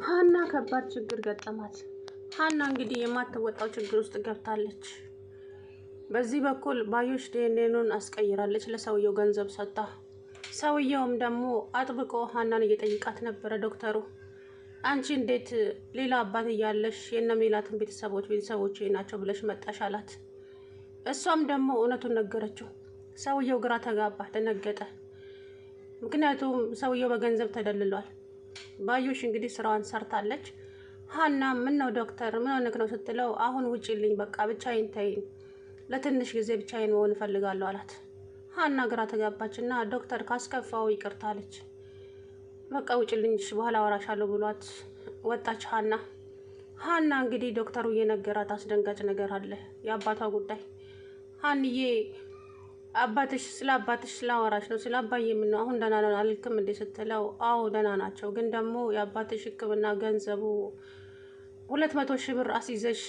ሀና ከባድ ችግር ገጠማት። ሀና እንግዲህ የማትወጣው ችግር ውስጥ ገብታለች። በዚህ በኩል ባዩሽ ዲኤንኤኑን አስቀይራለች ለሰውየው ገንዘብ ሰጣ። ሰውየውም ደግሞ አጥብቆ ሀናን እየጠይቃት ነበረ። ዶክተሩ አንቺ እንዴት ሌላ አባት እያለሽ የነ ሜላትን ቤተሰቦች ናቸው ብለሽ መጣሽ አላት። እሷም ደግሞ እውነቱን ነገረችው። ሰውየው ግራ ተጋባ፣ ደነገጠ። ምክንያቱም ሰውየው በገንዘብ ተደልሏል። ባዩሽ እንግዲህ ስራዋን ሰርታለች። ሀና ምን ነው ዶክተር ምን ሆነክ ነው ስትለው አሁን ውጪልኝ፣ በቃ ብቻዬን ተይኝ፣ ለትንሽ ጊዜ ብቻዬን መሆን እፈልጋለሁ አላት። ሀና ግራ ተጋባችና ዶክተር ካስከፋው ይቅርታ አለች። በቃ ውጪልኝ በኋላ አወራሻለሁ ብሏት ወጣች። ሀና እንግዲህ ዶክተሩ እየነገራት አስደንጋጭ ነገር አለ፣ የአባቷ ጉዳይ። ሀንዬ ስለ አባትሽ ስላወራሽ ነው። ስለ አባዬ ምን ነው አሁን ደህና ነው አልክም እንዴ ስትለው አዎ ደህና ናቸው፣ ግን ደግሞ የአባትሽ ሕክምና ገንዘቡ 200,000 ብር አስይዘሽ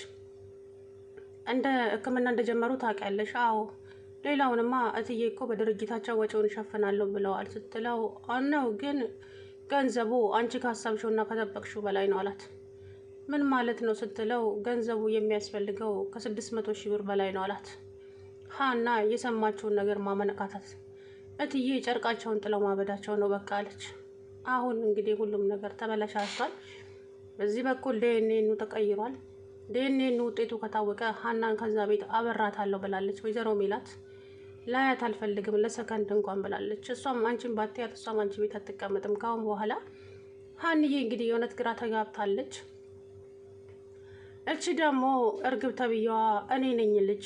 እንደ ሕክምና እንደጀመሩ ታውቂያለሽ? አዎ ሌላውንማ እትዬ እኮ በድርጅታቸው ወጪውን ይሸፍናለሁ ብለዋል ስትለው ነው፣ ግን ገንዘቡ አንቺ ካሰብሽውና ከጠበቅሽው በላይ ነው አላት። ምን ማለት ነው ስትለው ገንዘቡ የሚያስፈልገው ከ600,000 ብር በላይ ነው አላት። ሀና የሰማችውን ነገር ማመነቃታት። እትዬ ጨርቃቸውን ጥለው ማበዳቸው ነው በቃ አለች። አሁን እንግዲህ ሁሉም ነገር ተበላሽቷል። በዚህ በኩል ዲኤንኤኑ ተቀይሯል። ዲኤንኤኑ ውጤቱ ከታወቀ ሀናን ከዛ ቤት አበራታለሁ ብላለች ወይዘሮ ሜላት። ላያት አልፈልግም ለሰከንድ እንኳን ብላለች። እሷም አንቺን ባትያት እሷም አንቺ ቤት አትቀመጥም ካሁን በኋላ። ሀንዬ እንግዲህ የእውነት ግራ ተጋብታለች። እቺ ደግሞ እርግብ ተብዬዋ እኔ ነኝ ልጅ፣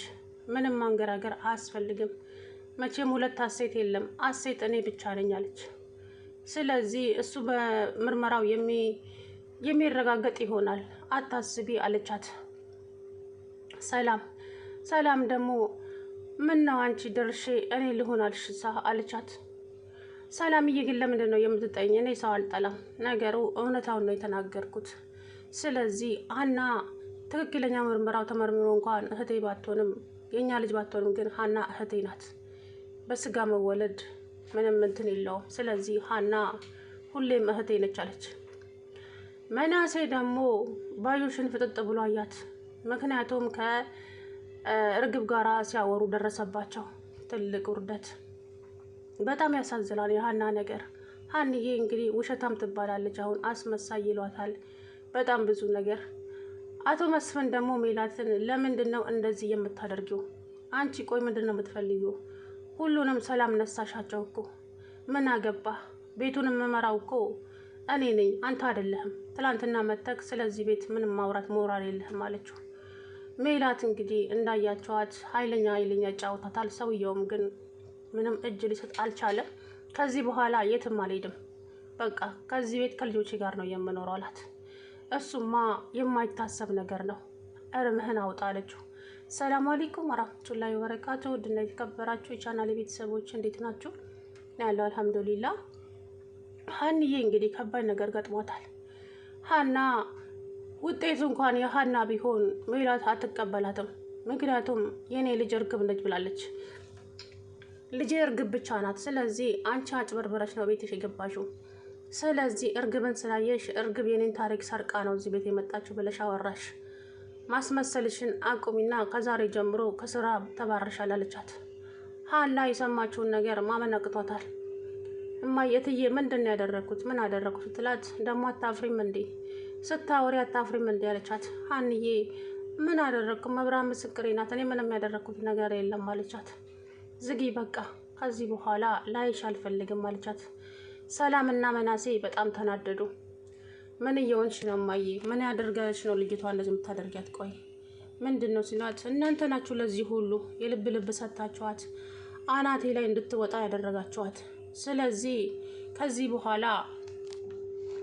ምንም ማንገራገር አያስፈልግም፣ መቼም ሁለት አሴት የለም፣ አሴት እኔ ብቻ ነኝ አለች። ስለዚህ እሱ በምርመራው የሚረጋገጥ ይሆናል፣ አታስቢ አለቻት። ሰላም ደግሞ ምን ነው አንቺ ድርሼ እኔ ልሆን አልሽሳ አለቻት። ሰላምዬ ግን ለምንድን ነው የምትጠይኝ? እኔ ሰው አልጠላም፣ ነገሩ እውነታውን ነው የተናገርኩት። ስለዚህ ሀና ትክክለኛ ምርመራው ተመርምሮ እንኳን እህቴ ባትሆንም የኛ ልጅ ባትሆንም ግን ሀና እህቴ ናት። በስጋ መወለድ ምንም እንትን የለውም። ስለዚህ ሀና ሁሌም እህቴ ነች አለች። መናሴ ደግሞ ባዩሽን ፍጥጥ ብሎ አያት። ምክንያቱም ከእርግብ ጋራ ሲያወሩ ደረሰባቸው ትልቅ ውርደት። በጣም ያሳዝናል የሀና ነገር። ሀንዬ እንግዲህ ውሸታም ትባላለች፣ አሁን አስመሳይ ይሏታል፣ በጣም ብዙ ነገር። አቶ መስፍን ደግሞ ሜላትን ለምንድን ነው እንደዚህ የምታደርጊው? አንቺ ቆይ ምንድን ነው የምትፈልጊው? ሁሉንም ሰላም ነሳሻቸው እኮ። ምን አገባህ? ቤቱን የምመራው እኮ እኔ ነኝ፣ አንተ አይደለህም። ትላንትና መተክ ስለዚህ ቤት ምንም ማውራት ሞራል የለህም አለችው። ሜላት እንግዲህ እንዳያቸዋት ኃይለኛ ጫውታታል። ሰውየውም ግን ምንም እጅ ሊሰጥ አልቻለም። ከዚህ በኋላ የትም አልሄድም፣ በቃ ከዚህ ቤት ከልጆቼ ጋር ነው የምኖረው አላት። እሱማ የማይታሰብ ነገር ነው፣ እርምህን አውጣ አለችው። ሰላም አለይኩም ወራህመቱላሂ ወበረካቱ። ውድና የተከበራችሁ የቻናሌ ቤተሰቦች እንዴት ናችሁ? ያለው አልሐምዱሊላህ። ሀንዬ እንግዲህ ከባድ ነገር ገጥሟታል። ሀና ውጤቱ እንኳን የሀና ቢሆን ሜላት አትቀበላትም። ምክንያቱም የኔ ልጅ እርግብ ነች ብላለች። ልጅ እርግብ ብቻ ናት። ስለዚህ አንቺ አጭበርብረሽ ነው ቤትሽ የገባሽው። ስለዚህ እርግብን ስላየሽ እርግብ የኔን ታሪክ ሰርቃ ነው እዚህ ቤት የመጣችው ብለሽ አወራሽ። ማስመሰልሽን አቁሚና ከዛሬ ጀምሮ ከስራ ተባረሻል አለቻት። ሀና የሰማችውን ነገር ማመን አቅቷታል። እማዬ እትዬ ምንድን ነው ያደረግኩት? ምን አደረግኩት ስትላት ደግሞ አታፍሪም እንዴ? ስታወሪ አታፍሪም እንዴ አለቻት። ሀንዬ ምን አደረግኩ? መብራን ምስክሬ ናት፣ እኔ ምንም ያደረግኩት ነገር የለም አለቻት። ዝጊ በቃ ከዚህ በኋላ ላይሽ አልፈልግም አለቻት። ሰላም እና መናሴ በጣም ተናደዱ። ምን እየሆንሽ ነው እማዬ? ምን ያደርጋሽ ነው ልጅቷ እንደዚህ የምታደርጊያት? ቆይ ምንድን ነው ሲሏት፣ እናንተ ናችሁ ለዚህ ሁሉ የልብ ሰጥታችኋት አናቴ ላይ እንድትወጣ ያደረጋችኋት። ስለዚህ ከዚህ በኋላ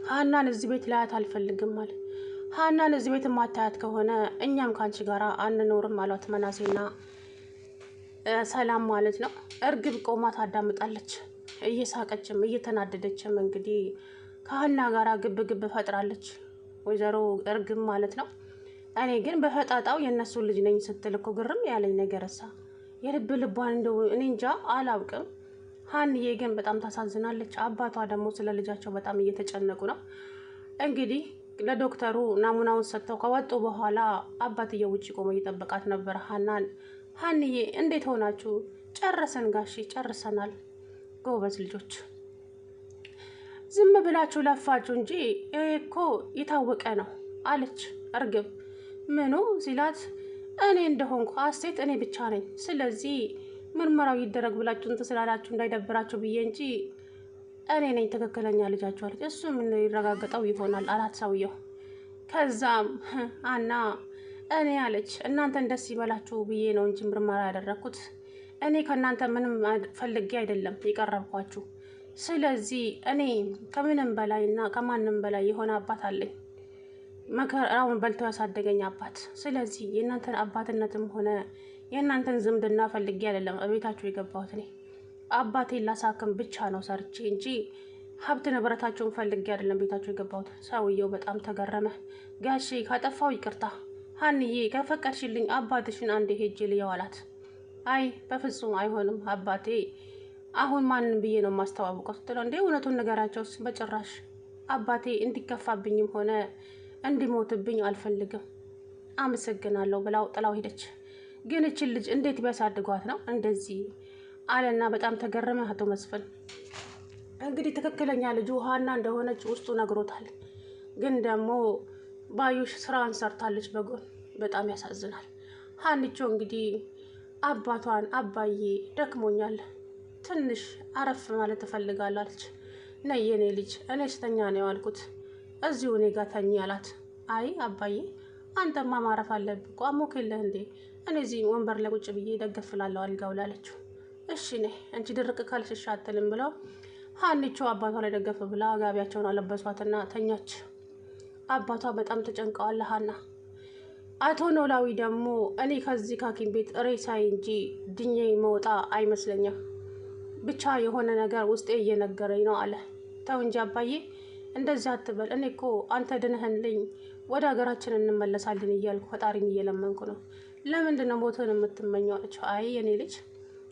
ሀናን እዚህ ቤት ላያት አልፈልግም አለ። ሀናን እዚህ ቤት ማታያት ከሆነ እኛም ከአንቺ ጋር አንኖርም አሏት መናሴና ሰላም ማለት ነው። እርግብ ቆማ ታዳምጣለች፣ እየሳቀችም እየተናደደችም እንግዲህ ከሀና ጋር ግብ ፈጥራለች ወይዘሮ እርግብ ማለት ነው። እኔ ግን በፈጣጣው የእነሱ ልጅ ነኝ ስትል እኮ ግርም ያለኝ ነገርሳ የልብ ልቧን እንደው እኔ እንጃ አላውቅም። ሀንዬ ግን በጣም ታሳዝናለች። አባቷ ደግሞ ስለ ልጃቸው በጣም እየተጨነቁ ነው። እንግዲህ ለዶክተሩ ናሙናውን ሰጥተው ከወጡ በኋላ አባትየው ውጭ ቆሞ እየጠበቃት ነበር ሀናን። ሀንዬ እንዴት ሆናችሁ? ጨረሰን ጋሺ ጨርሰናል። ጎበዝ ልጆች፣ ዝም ብላችሁ ለፋችሁ እንጂ ይሄ እኮ የታወቀ ነው አለች እርግብ። ምኑ ሲላት እኔ እንደሆንኩ ሀሴት እኔ ብቻ ነኝ። ስለዚህ ምርመራው ይደረግ ብላችሁ እንትን ስላላችሁ እንዳይደብራችሁ ብዬ እንጂ እኔ ነኝ ትክክለኛ ልጃችሁ አለች። እሱ ምን ይረጋገጠው ይሆናል አላት ሰውየው። ከዛም አና እኔ አለች እናንተን ደስ ይበላችሁ ብዬ ነው እንጂ ምርመራ ያደረግኩት እኔ ከእናንተ ምንም ፈልጌ አይደለም የቀረብኳችሁ። ስለዚህ እኔ ከምንም በላይ እና ከማንም በላይ የሆነ አባት አለኝ፣ መከራውን በልቶ ያሳደገኝ አባት። ስለዚህ የእናንተን አባትነትም ሆነ የእናንተን ዝምድና ፈልጌ አይደለም እቤታችሁ የገባሁት። እኔ አባቴን ላሳክም ብቻ ነው ሰርቼ እንጂ ሀብት ንብረታቸውን ፈልጌ አይደለም ቤታችሁ የገባሁት። ሰውየው በጣም ተገረመ። ጋሼ ካጠፋው ይቅርታ፣ ሀንዬ ከፈቀድሽልኝ አባትሽን አንዴ ሄጄ ልየው አላት። አይ በፍጹም አይሆንም አባቴ፣ አሁን ማንን ብዬ ነው የማስተዋውቀው ስትለው፣ እንዴ እውነቱን ነገራቸውስ። በጭራሽ አባቴ እንዲከፋብኝም ሆነ እንዲሞትብኝ አልፈልግም፣ አመሰግናለሁ ብላው ጥላው ሄደች። ግን እችን ልጅ እንዴት ቢያሳድጓት ነው እንደዚህ አለና በጣም ተገረመ አቶ መስፍን። እንግዲህ ትክክለኛ ልጁ ሀና እንደሆነች ውስጡ ነግሮታል። ግን ደግሞ ባዩሽ ስራዋን ሰርታለች በጎን። በጣም ያሳዝናል። ሀንቾ እንግዲህ አባቷን አባዬ ደክሞኛል፣ ትንሽ አረፍ ማለት እፈልጋለሁ አለች። ነይ የኔ ልጅ እኔ ስተኛ ነው ያልኩት፣ እዚሁ እኔ ጋር ተኝ አላት። አይ አባዬ አንተማ ማረፍ አለብህ እኮ አሞክ የለህ እንዴ? እኔ እዚህ ወንበር ላይ ቁጭ ብዬ ደገፍላለሁ አልጋው ላለችው። እሺ ነይ አንቺ ድርቅ ካልሽ እሺ አትልም ብለው ሀንቾ አባቷ ላይ ደገፍ ብላ ጋቢያቸውን አለበሷትና ተኛች። አባቷ በጣም ተጨንቀዋል ሀና። አቶ ኖላዊ ደግሞ እኔ ከዚህ ከሐኪም ቤት ሬሳይ እንጂ ድኜ መውጣ አይመስለኝም፣ ብቻ የሆነ ነገር ውስጤ እየነገረኝ ነው አለ። ተው እንጂ አባዬ እንደዚህ አትበል፣ እኔ እኮ አንተ ድነህልኝ ወደ ሀገራችን እንመለሳለን እያልኩ ፈጣሪን እየለመንኩ ነው። ለምንድን ነው ሞትን የምትመኘው አለችው። አይ የኔ ልጅ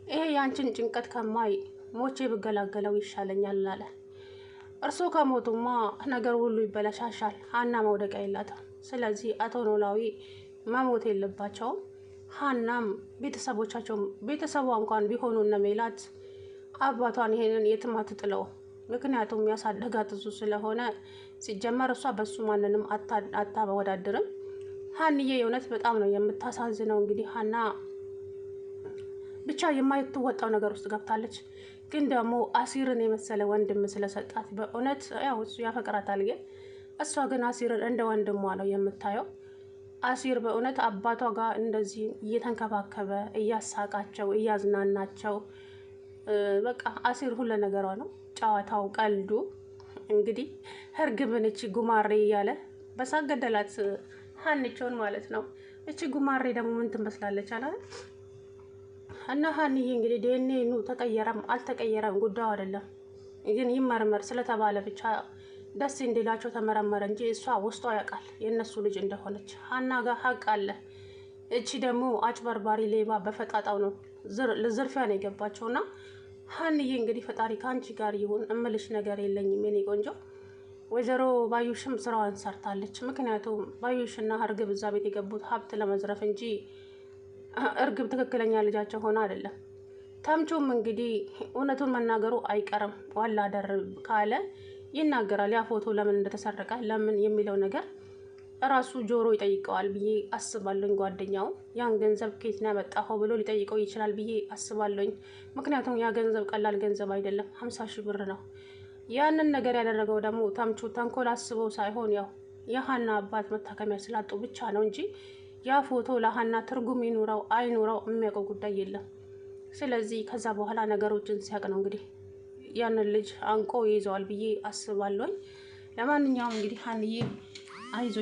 ይሄ የአንቺን ጭንቀት ከማይ ሞቼ ብገላገለው ይሻለኛል አለ። እርሶ ከሞቱማ ነገር ሁሉ ይበለሻሻል፣ ሀና መውደቂያ የላትም። ስለዚህ አቶ ኖላዊ መሞት የለባቸውም። ሀናም ቤተሰቧ እንኳን ቢሆኑ እነ ሜላት አባቷን ይሄንን የትም አትጥለው። ምክንያቱም ያሳደጋት እሱ ስለሆነ፣ ሲጀመር እሷ በሱ ማንንም አታወዳድርም። ሀንዬ የእውነት በጣም ነው የምታሳዝነው። እንግዲህ ሀና ብቻ የማይትወጣው ነገር ውስጥ ገብታለች። ግን ደግሞ አሲርን የመሰለ ወንድም ስለሰጣት በእውነት ያው እሱ ያፈቅራታል። ግን እሷ ግን አሲርን እንደ ወንድሟ ነው የምታየው። አሲር በእውነት አባቷ ጋር እንደዚህ እየተንከባከበ እያሳቃቸው እያዝናናቸው፣ በቃ አሲር ሁሉ ነገሯ ነው። ጨዋታው፣ ቀልዱ። እንግዲህ እርግብን እቺ ጉማሬ እያለ በሳቅ ገደላት ሀንቾን ማለት ነው። እቺ ጉማሬ ደግሞ ምን ትመስላለች አላ እና ሀንዬ እንግዲህ ዲኤንኤ ተቀየረም አልተቀየረም ጉዳዩ አይደለም። ግን ይመርመር ስለተባለ ብቻ ደስ እንዲላቸው ተመረመረ እንጂ እሷ ውስጧ ያውቃል የእነሱ ልጅ እንደሆነች። ሀና ጋር ሀቅ አለ። እቺ ደግሞ አጭበርባሪ ሌባ በፈጣጣው ነው ለዝርፊያ ነው የገባቸውና ሀንዬ እንግዲህ ፈጣሪ ከአንቺ ጋር ይሁን፣ እምልሽ ነገር የለኝም የኔ ቆንጆ። ወይዘሮ ባዩሽም ስራዋን ሰርታለች። ምክንያቱም ባዩሽና እርግብ እዛ ቤት የገቡት ሀብት ለመዝረፍ እንጂ እርግብ ትክክለኛ ልጃቸው ሆነ አይደለም። ተምቹም እንግዲህ እውነቱን መናገሩ አይቀርም። ዋላ ደር ካለ ይናገራል። ያ ፎቶ ለምን እንደተሰረቀ ለምን የሚለው ነገር እራሱ ጆሮ ይጠይቀዋል ብዬ አስባለኝ። ጓደኛው ያን ገንዘብ ከየት ነው ያመጣኸው ብሎ ሊጠይቀው ይችላል ብዬ አስባለኝ። ምክንያቱም ያ ገንዘብ ቀላል ገንዘብ አይደለም፣ 50 ሺህ ብር ነው። ያንን ነገር ያደረገው ደግሞ ተምቹ ተንኮል አስበው ሳይሆን ያው የሀና አባት መታከሚያ ስላጡ ብቻ ነው እንጂ ያ ፎቶ ለሀና ትርጉም ይኑረው አይኑረው የሚያውቀው ጉዳይ የለም። ስለዚህ ከዛ በኋላ ነገሮችን ሲያቅ ነው እንግዲህ ያንን ልጅ አንቆ ይይዘዋል ብዬ አስባለሁ። ለማንኛውም እንግዲህ ሀንዬ አይዞ